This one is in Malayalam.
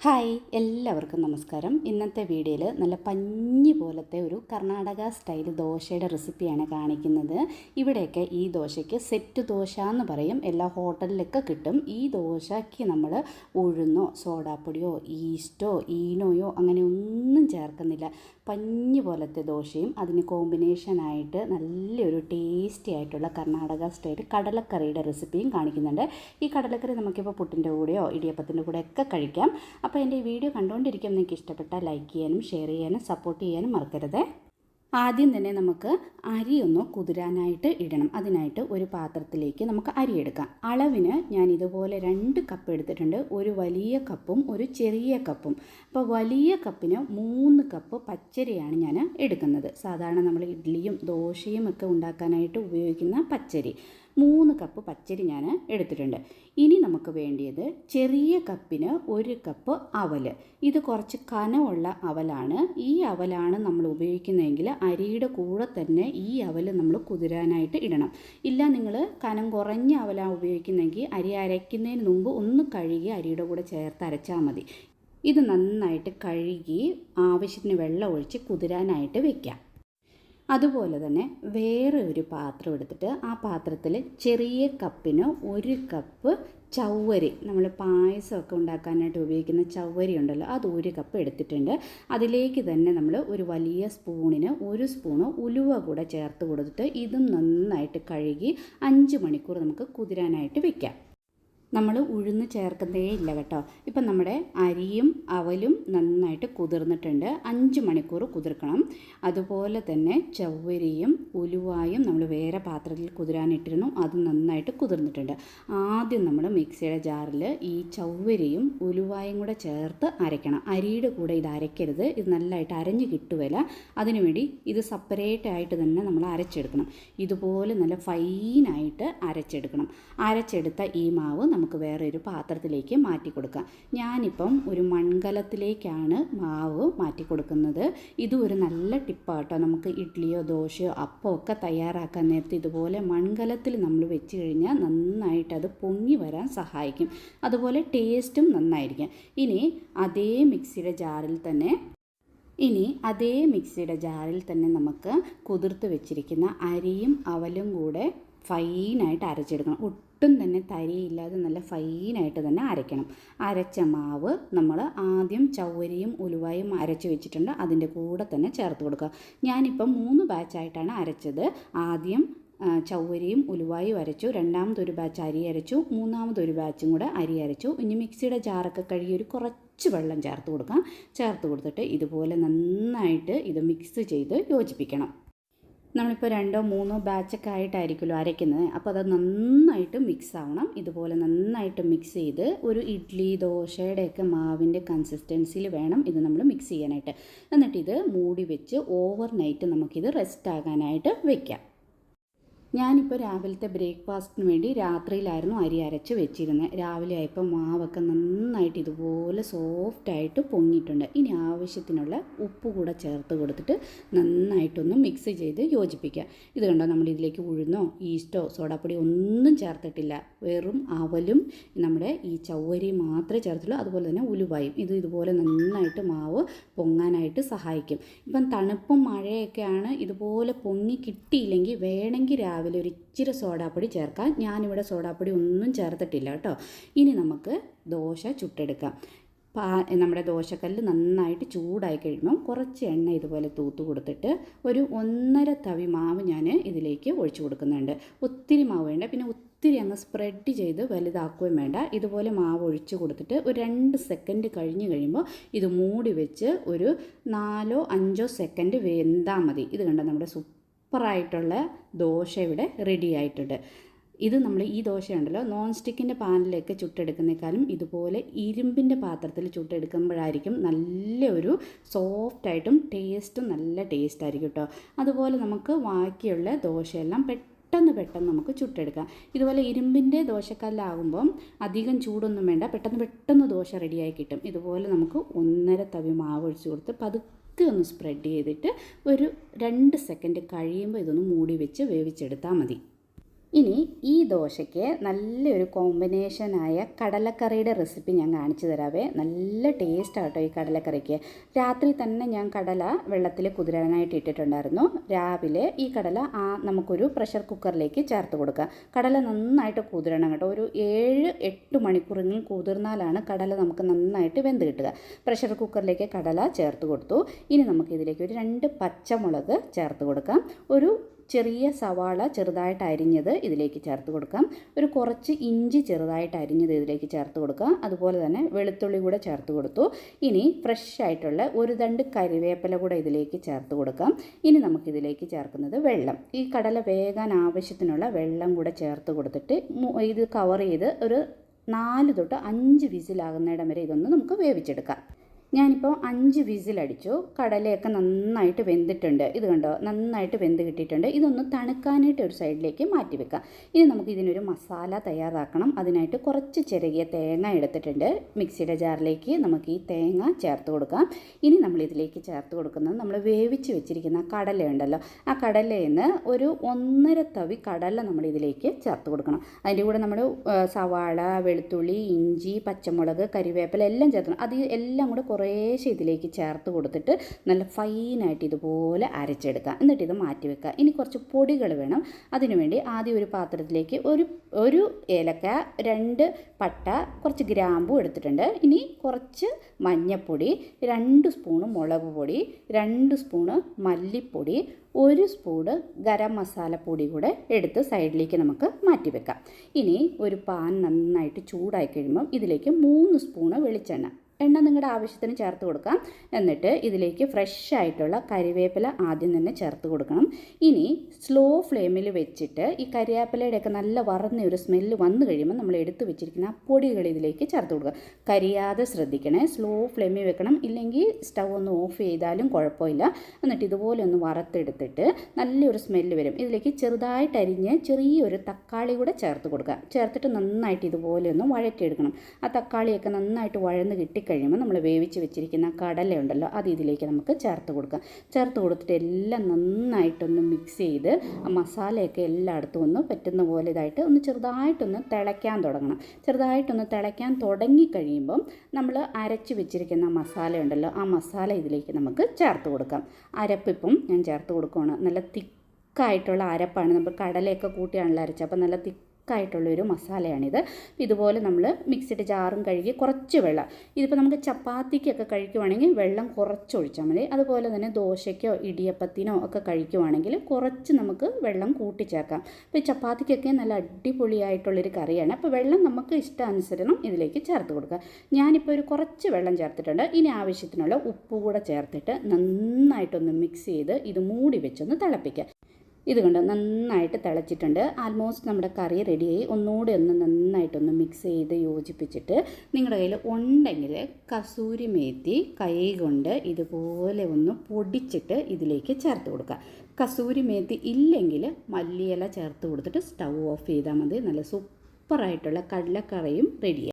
ഹായ് എല്ലാവർക്കും നമസ്കാരം. ഇന്നത്തെ വീഡിയോയിൽ നല്ല പഞ്ഞി പോലത്തെ ഒരു കർണാടക സ്റ്റൈൽ ദോശയുടെ റെസിപ്പിയാണ് കാണിക്കുന്നത്. ഇവിടെയൊക്കെ ഈ ദോശയ്ക്ക് സെറ്റ് ദോശ എന്ന് പറയും. എല്ലാ ഹോട്ടലിലൊക്കെ കിട്ടും. ഈ ദോശയ്ക്ക് നമ്മൾ ഉഴുന്നോ സോഡാപ്പൊടിയോ ഈസ്റ്റോ ഈനോയോ അങ്ങനെ ഒന്നും ചേർക്കുന്നില്ല. പഞ്ഞി പോലത്തെ ദോശയും അതിന് കോമ്പിനേഷനായിട്ട് നല്ലൊരു ടേസ്റ്റി ആയിട്ടുള്ള കർണാടക സ്റ്റൈൽ കടലക്കറിയുടെ റെസിപ്പിയും കാണിക്കുന്നുണ്ട്. ഈ കടലക്കറി നമുക്കിപ്പോൾ പുട്ടിൻ്റെ കൂടെയോ ഇടിയപ്പത്തിൻ്റെ കൂടെയൊക്കെ കഴിക്കാം. അപ്പോൾ എൻ്റെ ഈ വീഡിയോ കണ്ടുകൊണ്ടിരിക്കുമ്പോൾ നിങ്ങൾക്ക് ഇഷ്ടപ്പെട്ടാൽ ലൈക്ക് ചെയ്യാനും ഷെയർ ചെയ്യാനും സപ്പോർട്ട് ചെയ്യാനും മറക്കരുത്. ആദ്യം തന്നെ നമുക്ക് അരി ഒന്ന് കുതിരാനായിട്ട് ഇടണം. അതിനായിട്ട് ഒരു പാത്രത്തിലേക്ക് നമുക്ക് അരി എടുക്കാം. അളവിന് ഞാൻ ഇതുപോലെ 2 കപ്പ് എടുത്തിട്ടുണ്ട്. ഒരു വലിയ കപ്പും ഒരു ചെറിയ കപ്പും. അപ്പോൾ വലിയ കപ്പിന് 3 കപ്പ് പച്ചരിയാണ് ഞാൻ എടുക്കുന്നത്. സാധാരണ നമ്മൾ ഇഡ്ഡലിയും ദോശയും ഒക്കെ ഉണ്ടാക്കാനായിട്ട് ഉപയോഗിക്കുന്ന പച്ചരി 3 കപ്പ് പച്ചരി ഞാൻ എടുത്തിട്ടുണ്ട്. ഇനി നമുക്ക് വേണ്ടിയത് ചെറിയ കപ്പിന് 1 കപ്പ് അവൽ. ഇത് കുറച്ച് കനമുള്ള അവലാണ്. ഈ അവലാണ് നമ്മൾ ഉപയോഗിക്കുന്നതെങ്കിൽ അരിയുടെ കൂടെ തന്നെ ഈ അവൽ നമ്മൾ കുതിരാനായിട്ട് ഇടണം. ഇല്ല നിങ്ങൾ കനം കുറഞ്ഞ അവലാണ് ഉപയോഗിക്കുന്നതെങ്കിൽ അരി അരയ്ക്കുന്നതിന് മുമ്പ് ഒന്ന് കഴുകി അരിയുടെ കൂടെ ചേർത്ത് അരച്ചാൽ മതി. ഇത് നന്നായിട്ട് കഴുകി ആവശ്യത്തിന് വെള്ളം ഒഴിച്ച് കുതിരാനായിട്ട് വെക്കാം. അതുപോലെ തന്നെ വേറെ ഒരു പാത്രം എടുത്തിട്ട് ആ പാത്രത്തിൽ ചെറിയ കപ്പിന് 1 കപ്പ് ചവ്വരി, നമ്മൾ പായസമൊക്കെ ഉണ്ടാക്കാനായിട്ട് ഉപയോഗിക്കുന്ന ചവ്വരി ഉണ്ടല്ലോ, അത് 1 കപ്പ് എടുത്തിട്ടുണ്ട്. അതിലേക്ക് തന്നെ നമ്മൾ ഒരു വലിയ സ്പൂണിന് 1 സ്പൂണ് ഉലുവ കൂടെ ചേർത്ത് കൊടുത്തിട്ട് ഇതും നന്നായിട്ട് കഴുകി 5 മണിക്കൂർ നമുക്ക് കുതിരാനായിട്ട് വെക്കാം. നമ്മൾ ഉഴുന്ന് ചേർക്കുന്നതേ ഇല്ല കേട്ടോ. ഇപ്പം നമ്മുടെ അരിയും അവലും നന്നായിട്ട് കുതിർന്നിട്ടുണ്ട്. 5 മണിക്കൂർ കുതിർക്കണം. അതുപോലെ തന്നെ ചവ്വരിയും ഉലുവായും നമ്മൾ വേറെ പാത്രത്തിൽ കുതിരാനിട്ടിരുന്നു, അത് നന്നായിട്ട് കുതിർന്നിട്ടുണ്ട്. ആദ്യം നമ്മൾ മിക്സിയുടെ ജാറിൽ ഈ ചവ്വരിയും ഉലുവായും കൂടെ ചേർത്ത് അരയ്ക്കണം. അരിയുടെ കൂടെ ഇത് അരയ്ക്കരുത്, ഇത് നല്ലതായിട്ട് അരഞ്ഞ് കിട്ടുകയില്ല. അതിനുവേണ്ടി ഇത് സെപ്പറേറ്റ് ആയിട്ട് തന്നെ നമ്മൾ അരച്ചെടുക്കണം. ഇതുപോലെ നല്ല ഫൈനായിട്ട് അരച്ചെടുക്കണം. അരച്ചെടുത്ത ഈ മാവ് നമുക്ക് വേറൊരു പാത്രത്തിലേക്ക് മാറ്റി കൊടുക്കാം. ഞാനിപ്പം ഒരു മൺകലത്തിലേക്കാണ് മാവ് മാറ്റി കൊടുക്കുന്നത്. ഇതും ഒരു നല്ല ടിപ്പാട്ടോ. നമുക്ക് ഇഡ്ഡലിയോ ദോശയോ അപ്പമോ ഒക്കെ തയ്യാറാക്കാൻ നേരത്തെ ഇതുപോലെ മൺകലത്തിൽ നമ്മൾ വെച്ച് കഴിഞ്ഞാൽ നന്നായിട്ട് അത് പൊങ്ങി വരാൻ സഹായിക്കും. അതുപോലെ ടേസ്റ്റും നന്നായിരിക്കും. ഇനി അതേ മിക്സിയുടെ ജാറിൽ തന്നെ നമുക്ക് കുതിർത്ത് വെച്ചിരിക്കുന്ന അരിയും അവലും കൂടെ ഫൈനായിട്ട് അരച്ചെടുക്കണം. ഒട്ടും തന്നെ തരിയില്ലാതെ നല്ല ഫൈനായിട്ട് തന്നെ അരയ്ക്കണം. അരച്ച മാവ് നമ്മൾ ആദ്യം ചവ്വരിയും ഉലുവായും അരച്ച് വെച്ചിട്ടുണ്ട്, അതിൻ്റെ കൂടെ തന്നെ ചേർത്ത് കൊടുക്കുക. ഞാനിപ്പം 3 ബാച്ചായിട്ടാണ് അരച്ചത്. ആദ്യം ചവ്വരിയും ഉലുവായും അരച്ചു, രണ്ടാമതൊരു ബാച്ച് അരി അരച്ചു, മൂന്നാമതൊരു ബാച്ചും കൂടെ അരി അരച്ചു. ഇനി മിക്സിയുടെ ജാറൊക്കെ കഴുകി ഒരു കുറച്ച് വെള്ളം ചേർത്ത് കൊടുക്കാം. ചേർത്ത് കൊടുത്തിട്ട് ഇതുപോലെ നന്നായിട്ട് ഇത് മിക്സ് ചെയ്ത് യോജിപ്പിക്കണം. നമ്മളിപ്പോൾ 2 or 3 ബാച്ചൊക്കെ ആയിട്ടായിരിക്കുമല്ലോ അരയ്ക്കുന്നത്. അപ്പോൾ അത് നന്നായിട്ട് മിക്സ് ആവണം. ഇതുപോലെ നന്നായിട്ട് മിക്സ് ചെയ്ത് ഒരു ഇഡ്ഡലി ദോശയുടെയൊക്കെ മാവിൻ്റെ കൺസിസ്റ്റൻസിയിൽ വേണം ഇത് നമ്മൾ മിക്സ് ചെയ്യാനായിട്ട്. എന്നിട്ട് ഇത് മൂടി വെച്ച് ഓവർ നൈറ്റ് നമുക്കിത് റെസ്റ്റ് ആകാനായിട്ട് വെക്കാം. ഞാനിപ്പോൾ രാവിലത്തെ ബ്രേക്ക്ഫാസ്റ്റിന് വേണ്ടി രാത്രിയിലായിരുന്നു അരി അരച്ച് വെച്ചിരുന്നത്. രാവിലെ ആയപ്പോൾ മാവൊക്കെ നന്നായിട്ട് ഇതുപോലെ സോഫ്റ്റായിട്ട് പൊങ്ങിയിട്ടുണ്ട്. ഇനി ആവശ്യത്തിനുള്ള ഉപ്പ് കൂടെ ചേർത്ത് കൊടുത്തിട്ട് നന്നായിട്ടൊന്ന് മിക്സ് ചെയ്ത് യോജിപ്പിക്കുക. ഇത് കണ്ടോ, നമ്മളിതിലേക്ക് ഉഴുന്നോ ഈസ്റ്റോ സോഡാപ്പൊടി ഒന്നും ചേർത്തിട്ടില്ല. വെറും അവലും നമ്മുടെ ഈ ചവ്വരി മാത്രമേ ചേർത്തുള്ളൂ. അതുപോലെ തന്നെ ഉലുവായും. ഇതുപോലെ നന്നായിട്ട് മാവ് പൊങ്ങാനായിട്ട് സഹായിക്കും. ഇപ്പം തണുപ്പും മഴയൊക്കെയാണ്. ഇതുപോലെ പൊങ്ങി കിട്ടിയില്ലെങ്കിൽ വേണമെങ്കിൽ രാവിലെ ഒരു ഇച്ചിരി സോഡാപ്പൊടി ചേർക്കാം. ഞാനിവിടെ സോഡാപ്പൊടി ഒന്നും ചേർത്തിട്ടില്ല കേട്ടോ. ഇനി നമുക്ക് ദോശ ചുട്ടെടുക്കാം. നമ്മുടെ ദോശക്കല്ല് നന്നായിട്ട് ചൂടായി കഴിയുമ്പം കുറച്ച് എണ്ണ ഇതുപോലെ തൂത്ത് കൊടുത്തിട്ട് ഒരു 1.5 തവി മാവ് ഞാൻ ഇതിലേക്ക് ഒഴിച്ചു കൊടുക്കുന്നുണ്ട്. ഒത്തിരി മാവ് വേണ്ട, പിന്നെ ഒത്തിരി അങ്ങ് സ്പ്രെഡ് ചെയ്ത് വലുതാക്കുകയും വേണ്ട. ഇതുപോലെ മാവ് ഒഴിച്ച് കൊടുത്തിട്ട് ഒരു 2 സെക്കൻഡ് കഴിഞ്ഞ് കഴിയുമ്പോൾ ഇത് മൂടി വെച്ച് ഒരു 4 or 5 സെക്കൻഡ് വെന്താൽ മതി. ഇത് കണ്ടോ, നമ്മുടെ സൂപ്പറായിട്ടുള്ള ദോശ ഇവിടെ റെഡി ആയിട്ടുണ്ട്. ഇത് നമ്മൾ ഈ ദോശയുണ്ടല്ലോ നോൺ സ്റ്റിക്കിൻ്റെ പാനിലേക്ക് ചുട്ടെടുക്കുന്നേക്കാളും ഇതുപോലെ ഇരുമ്പിൻ്റെ പാത്രത്തിൽ ചുട്ടെടുക്കുമ്പോഴായിരിക്കും നല്ലൊരു സോഫ്റ്റായിട്ടും ടേസ്റ്റും നല്ല ടേസ്റ്റായിരിക്കും കേട്ടോ. അതുപോലെ നമുക്ക് ബാക്കിയുള്ള ദോശയെല്ലാം പെട്ടെന്ന് നമുക്ക് ചുട്ടെടുക്കാം. ഇതുപോലെ ഇരുമ്പിൻ്റെ ദോശക്കല്ലാകുമ്പം അധികം ചൂടൊന്നും വേണ്ട, പെട്ടെന്ന് ദോശ റെഡിയായി കിട്ടും. ഇതുപോലെ നമുക്ക് 1.5 തവി മാവ് ഒഴിച്ച് കൊടുത്ത് പതുക്കെ ഒന്ന് സ്പ്രെഡ് ചെയ്തിട്ട് ഒരു 2 സെക്കൻഡ് കഴിയുമ്പോൾ ഇതൊന്ന് മൂടി വെച്ച് വേവിച്ചെടുത്താൽ മതി. ഇനി ഈ ദോശയ്ക്ക് നല്ലൊരു കോമ്പിനേഷനായ കടലക്കറിയുടെ റെസിപ്പി ഞാൻ കാണിച്ചു തരാവേ. നല്ല ടേസ്റ്റ് ആട്ടോ ഈ കടലക്കറിക്ക്. രാത്രി തന്നെ ഞാൻ കടല വെള്ളത്തിൽ കുതിരാനായിട്ട് ഇട്ടിട്ടുണ്ടായിരുന്നു. രാവിലെ ഈ കടല നമുക്കൊരു പ്രഷർ കുക്കറിലേക്ക് ചേർത്ത് കൊടുക്കാം. കടല നന്നായിട്ട് കുതിരണം കേട്ടോ. ഒരു 7-8 മണിക്കൂറെങ്കിലും കുതിർന്നാലാണ് കടല നമുക്ക് നന്നായിട്ട് വെന്ത് കിട്ടുക. പ്രഷർ കുക്കറിലേക്ക് കടല ചേർത്ത് കൊടുത്തു. ഇനി നമുക്കിതിലേക്ക് ഒരു 2 പച്ചമുളക് ചേർത്ത് കൊടുക്കാം. ഒരു ചെറിയ സവാള ചെറുതായിട്ട് അരിഞ്ഞത് ഇതിലേക്ക് ചേർത്ത് കൊടുക്കാം. ഒരു കുറച്ച് ഇഞ്ചി ചെറുതായിട്ട് അരിഞ്ഞത് ഇതിലേക്ക് ചേർത്ത് കൊടുക്കാം. അതുപോലെ തന്നെ വെളുത്തുള്ളി കൂടെ ചേർത്ത് കൊടുത്തു. ഇനി ഫ്രഷ് ആയിട്ടുള്ള ഒരു തണ്ട് കരിവേപ്പില കൂടെ ഇതിലേക്ക് ചേർത്ത് കൊടുക്കാം. ഇനി നമുക്കിതിലേക്ക് ചേർക്കുന്നത് വെള്ളം. ഈ കടല വേകാൻ ആവശ്യത്തിനുള്ള വെള്ളം കൂടെ ചേർത്ത് കൊടുത്തിട്ട് ഇത് കവർ ചെയ്ത് ഒരു 4 തൊട്ട് 5 വിസിലാകുന്നിടം വരെ ഇതൊന്ന് നമുക്ക് വേവിച്ചെടുക്കാം. ഞാനിപ്പോൾ 5 വിസിലടിച്ചു. കടലയൊക്കെ നന്നായിട്ട് വെന്തിട്ടുണ്ട്. ഇത് കണ്ടോ, നന്നായിട്ട് വെന്ത് കിട്ടിയിട്ടുണ്ട്. ഇതൊന്ന് തണുക്കാനായിട്ട് ഒരു സൈഡിലേക്ക് മാറ്റി വെക്കാം. ഇനി നമുക്ക് ഇതിനൊരു മസാല തയ്യാറാക്കണം. അതിനായിട്ട് കുറച്ച് ചിരകിയ തേങ്ങ എടുത്തിട്ടുണ്ട്. മിക്സിയുടെ ജാറിലേക്ക് നമുക്ക് ഈ തേങ്ങ ചേർത്ത് കൊടുക്കാം. ഇനി നമ്മൾ ഇതിലേക്ക് ചേർത്ത് കൊടുക്കുന്നത് നമ്മൾ വേവിച്ച് വെച്ചിരിക്കുന്ന കടലയുണ്ടല്ലോ, ആ കടലയിൽ നിന്ന് ഒരു 1.5 തവി കടല നമ്മൾ ഇതിലേക്ക് ചേർത്ത് കൊടുക്കണം. അതിൻ്റെ കൂടെ നമ്മൾ സവാള, വെളുത്തുള്ളി, ഇഞ്ചി, പച്ചമുളക്, കരിവേപ്പില എല്ലാം ചേർക്കണം. അത് എല്ലാം കൂടെ കുറേശ്ശെ ഇതിലേക്ക് ചേർത്ത് കൊടുത്തിട്ട് നല്ല ഫൈനായിട്ട് ഇതുപോലെ അരച്ചെടുക്കുക. എന്നിട്ട് ഇത് മാറ്റി വെക്കുക. ഇനി കുറച്ച് പൊടികൾ വേണം. അതിനുവേണ്ടി ആദ്യം ഒരു പാത്രത്തിലേക്ക് ഒരു ഏലക്ക, 2 പട്ട, കുറച്ച് ഗ്രാമ്പു എടുത്തിട്ടുണ്ട്. ഇനി കുറച്ച് മഞ്ഞൾപ്പൊടി, 2 സ്പൂണ് മുളക് പൊടി, 2 സ്പൂണ് മല്ലിപ്പൊടി, 1 സ്പൂണ് ഗരം മസാലപ്പൊടി കൂടെ എടുത്ത് സൈഡിലേക്ക് നമുക്ക് മാറ്റി വെക്കാം. ഇനി ഒരു പാൻ നന്നായിട്ട് ചൂടായി കഴിയുമ്പം ഇതിലേക്ക് 3 സ്പൂണ് വെളിച്ചെണ്ണ, എണ്ണ നിങ്ങളുടെ ആവശ്യത്തിന് ചേർത്ത് കൊടുക്കാം. എന്നിട്ട് ഇതിലേക്ക് ഫ്രഷ് ആയിട്ടുള്ള കരിവേപ്പില ആദ്യം തന്നെ ചേർത്ത് കൊടുക്കണം. ഇനി സ്ലോ ഫ്ലെയിമിൽ വെച്ചിട്ട് ഈ കരിവേപ്പിലയുടെയൊക്കെ നല്ല വറന്ന ഒരു സ്മെല്ല് വന്നു കഴിയുമ്പോൾ നമ്മൾ എടുത്തു വെച്ചിരിക്കുന്ന പൊടികൾ ഇതിലേക്ക് ചേർത്ത് കൊടുക്കുക. കരിയാതെ ശ്രദ്ധിക്കണേ. സ്ലോ ഫ്ലെയിമിൽ വെക്കണം, ഇല്ലെങ്കിൽ സ്റ്റൗ ഒന്ന് ഓഫ് ചെയ്താലും കുഴപ്പമില്ല. എന്നിട്ട് ഇതുപോലെ ഒന്ന് വറുത്തെടുത്തിട്ട് നല്ലൊരു സ്മെല്ല് വരും. ഇതിലേക്ക് ചെറുതായിട്ട് അരിഞ്ഞ് ചെറിയൊരു തക്കാളി കൂടെ ചേർത്ത് കൊടുക്കുക. ചേർത്തിട്ട് നന്നായിട്ട് ഇതുപോലെ ഒന്ന് വഴറ്റിയെടുക്കണം. ആ തക്കാളിയൊക്കെ നന്നായിട്ട് വഴന്ന് കഴിയുമ്പോൾ നമ്മൾ വേവിച്ച് വെച്ചിരിക്കുന്ന കടലയുണ്ടല്ലോ, അത് ഇതിലേക്ക് നമുക്ക് ചേർത്ത് കൊടുക്കാം. ചേർത്ത് കൊടുത്തിട്ട് എല്ലാം നന്നായിട്ടൊന്ന് മിക്സ് ചെയ്ത് ആ മസാലയൊക്കെ എല്ലായിടത്തും ഒന്ന് പറ്റുന്ന പോലെ ഇതായിട്ട് ഒന്ന് ചെറുതായിട്ടൊന്ന് തിളയ്ക്കാൻ തുടങ്ങണം. ചെറുതായിട്ടൊന്ന് തിളയ്ക്കാൻ തുടങ്ങിക്കഴിയുമ്പം നമ്മൾ അരച്ച് വെച്ചിരിക്കുന്ന മസാലയുണ്ടല്ലോ, ആ മസാല ഇതിലേക്ക് നമുക്ക് ചേർത്ത് കൊടുക്കാം. അരപ്പിപ്പം ഞാൻ ചേർത്ത് കൊടുക്കുകയാണ്. നല്ല തിക്കായിട്ടുള്ള അരപ്പാണ്. നമ്മൾ കടലയൊക്കെ കൂട്ടിയാണല്ലോ അരച്ചത്, അപ്പോൾ നല്ല ായിട്ടുള്ളൊരു മസാലയാണിത്. ഇതുപോലെ നമ്മൾ മിക്സിയുടെ ജാറും കഴുകി കുറച്ച് വെള്ളം, ഇതിപ്പോൾ നമുക്ക് ചപ്പാത്തിക്കൊക്കെ കഴിക്കുവാണെങ്കിൽ വെള്ളം കുറച്ചൊഴിച്ചാൽ മതി. അതുപോലെ തന്നെ ദോശയ്ക്കോ ഇടിയപ്പത്തിനോ ഒക്കെ കഴിക്കുവാണെങ്കിൽ കുറച്ച് നമുക്ക് വെള്ളം കൂട്ടിച്ചേർക്കാം. ഇപ്പോൾ ചപ്പാത്തിക്കൊക്കെ നല്ല അടിപൊളിയായിട്ടുള്ളൊരു കറിയാണ്. അപ്പോൾ വെള്ളം നമുക്ക് ഇഷ്ടാനുസരണം ഇതിലേക്ക് ചേർത്ത് കൊടുക്കുക. ഞാനിപ്പോൾ ഒരു കുറച്ച് വെള്ളം ചേർത്തിട്ടുണ്ട്. ഇനി ആവശ്യത്തിനുള്ള ഉപ്പ് കൂടെ ചേർത്തിട്ട് നന്നായിട്ടൊന്ന് മിക്സ് ചെയ്ത് ഇത് മൂടി വെച്ചൊന്ന് തിളപ്പിക്കുക. ഇതുകൊണ്ട് നന്നായിട്ട് തിളച്ചിട്ടുണ്ട്. ആൽമോസ്റ്റ് നമ്മുടെ കറി റെഡിയായി. ഒന്നുകൂടി ഒന്ന് നന്നായിട്ടൊന്ന് മിക്സ് ചെയ്ത് യോജിപ്പിച്ചിട്ട് നിങ്ങളുടെ കയ്യിൽ ഉണ്ടെങ്കിൽ കസൂരി മേത്തി കൈ കൊണ്ട് ഇതുപോലെ ഒന്ന് പൊടിച്ചിട്ട് ഇതിലേക്ക് ചേർത്ത് കൊടുക്കുക. കസൂരി മേത്തി ഇല്ലെങ്കിൽ മല്ലിയില ചേർത്ത് കൊടുത്തിട്ട് സ്റ്റൗ ഓഫ് ചെയ്താൽ മതി. നല്ല സൂപ്പറായിട്ടുള്ള കടലക്കറിയും റെഡിയായി.